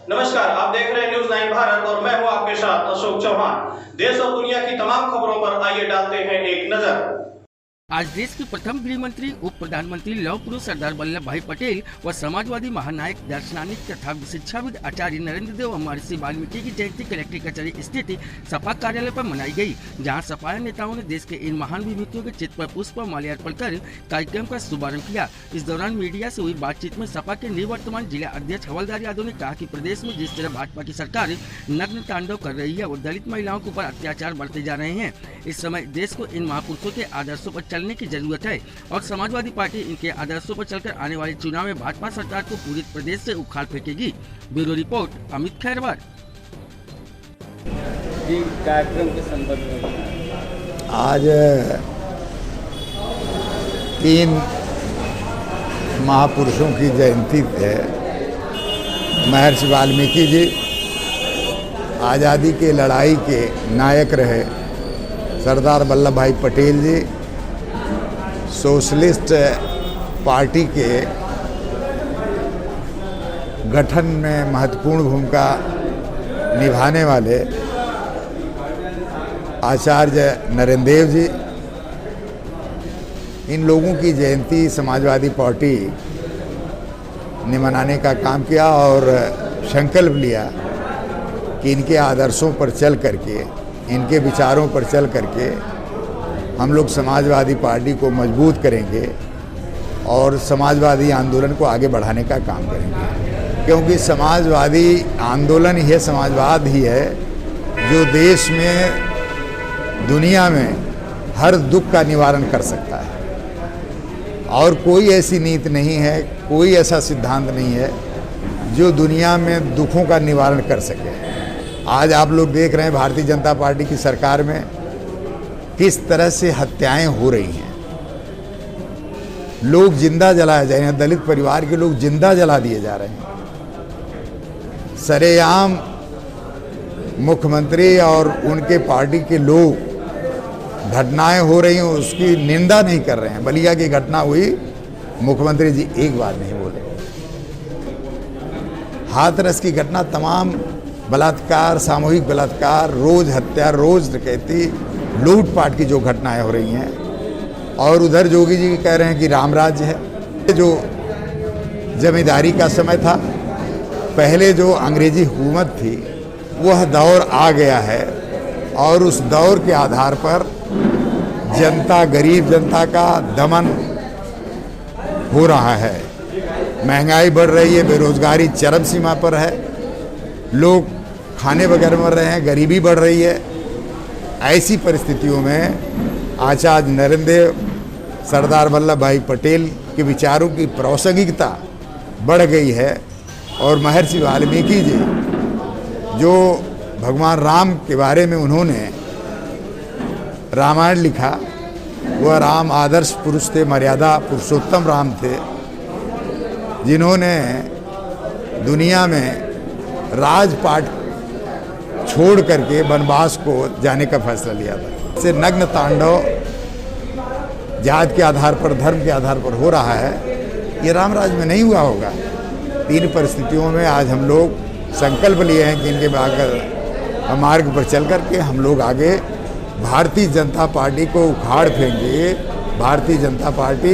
नमस्कार, आप देख रहे हैं न्यूज़ 9 भारत और मैं हूं आपके साथ अशोक चौहान। देश और दुनिया की तमाम खबरों पर आइए डालते हैं एक नजर। आज देश के प्रथम गृह मंत्री, उप प्रधानमंत्री लौह पुरुष सरदार वल्लभ भाई पटेल व समाजवादी महानायक, दार्शनिक तथा शिक्षाविद आचार्य नरेंद्र देव महर्षि वाल्मीकि की जयंती कलेक्ट्रेट कचहरी स्थित सपा कार्यालय पर मनाई गई, जहां सपा नेताओं ने देश के इन महान विभूतियों के चित्र पर पुष्प माल्यार्पण कर कार्यक्रम का शुभारंभ किया। इस दौरान मीडिया से हुई बातचीत में सपा के निवर्तमान जिला अध्यक्ष हवलदार यादव ने कहा कि प्रदेश में जिस तरह भाजपा की सरकार नग्न तांडव कर रही है और दलित महिलाओं के ऊपर अत्याचार बढ़ते जा रहे हैं, इस समय देश को इन महापुरुषों के आदर्शों पर चलने की जरूरत है और समाजवादी पार्टी इनके आदर्शों पर चलकर आने वाले चुनाव में भाजपा सरकार को पूरे प्रदेश से उखाड़ फेंकेगी। Bureau report, Amit Khairwar. कार्यक्रम के संबंध में आज 3 महापुरुषों की जयंती है। महर्षि वाल्मीकि जी आज़ादी के लड़ाई के नायक रहे, सरदार वल्लभ भाई पटेल जी सोशलिस्ट पार्टी के गठन में महत्वपूर्ण भूमिका निभाने वाले आचार्य नरेंद्र देव जी, इन लोगों की जयंती समाजवादी पार्टी ने मनाने का काम किया और संकल्प लिया कि इनके आदर्शों पर चल करके, इनके विचारों पर चल करके हम लोग समाजवादी पार्टी को मजबूत करेंगे और समाजवादी आंदोलन को आगे बढ़ाने का काम करेंगे, क्योंकि समाजवादी आंदोलन ही है, समाजवाद ही है जो देश में, दुनिया में हर दुख का निवारण कर सकता है। और कोई ऐसी नीति नहीं है, कोई ऐसा सिद्धांत नहीं है जो दुनिया में दुखों का निवारण कर सके। आज आप लोग देख रहे हैं भारतीय जनता पार्टी की सरकार में किस तरह से हत्याएं हो रही हैं, लोग जिंदा जलाए जा रहे हैं, दलित परिवार के लोग जिंदा जला दिए जा रहे हैं। सरेआम मुख्यमंत्री और उनके पार्टी के लोग घटनाएं हो रही हैं उसकी निंदा नहीं कर रहे हैं। बलिया की घटना हुई, मुख्यमंत्री जी एक बार नहीं बोले। हाथरस की घटना, तमाम बलात्कार, सामूहिक बलात्कार, रोज हत्या, रोज डकैती, लूटपाट की जो घटनाएं हो रही हैं, और उधर योगी जी कह रहे हैं कि राम राज्य है। जो जमींदारी का समय था, पहले जो अंग्रेजी हुकूमत थी, वह दौर आ गया है और उस दौर के आधार पर जनता, गरीब जनता का दमन हो रहा है। महंगाई बढ़ रही है, बेरोजगारी चरम सीमा पर है, लोग खाने बगैर मर रहे हैं, गरीबी बढ़ रही है। ऐसी परिस्थितियों में आचार्य नरेंद्र देव, सरदार वल्लभ भाई पटेल के विचारों की प्रासंगिकता बढ़ गई है और महर्षि वाल्मीकि जी जो भगवान राम के बारे में उन्होंने रामायण लिखा, वह राम आदर्श पुरुष थे, मर्यादा पुरुषोत्तम राम थे, जिन्होंने दुनिया में राजपाट छोड़ करके वनवास को जाने का फैसला लिया था। से नग्न तांडव जात के आधार पर, धर्म के आधार पर हो रहा है, ये राम राज्य में नहीं हुआ होगा। 3 परिस्थितियों में आज हम लोग संकल्प लिए हैं कि इनके मार्ग पर चल करके हम लोग आगे भारतीय जनता पार्टी को उखाड़ फेंकेंगे। भारतीय जनता पार्टी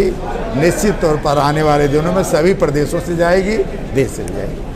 निश्चित तौर पर आने वाले दिनों में सभी प्रदेशों से जाएगी, देश से जाएगी।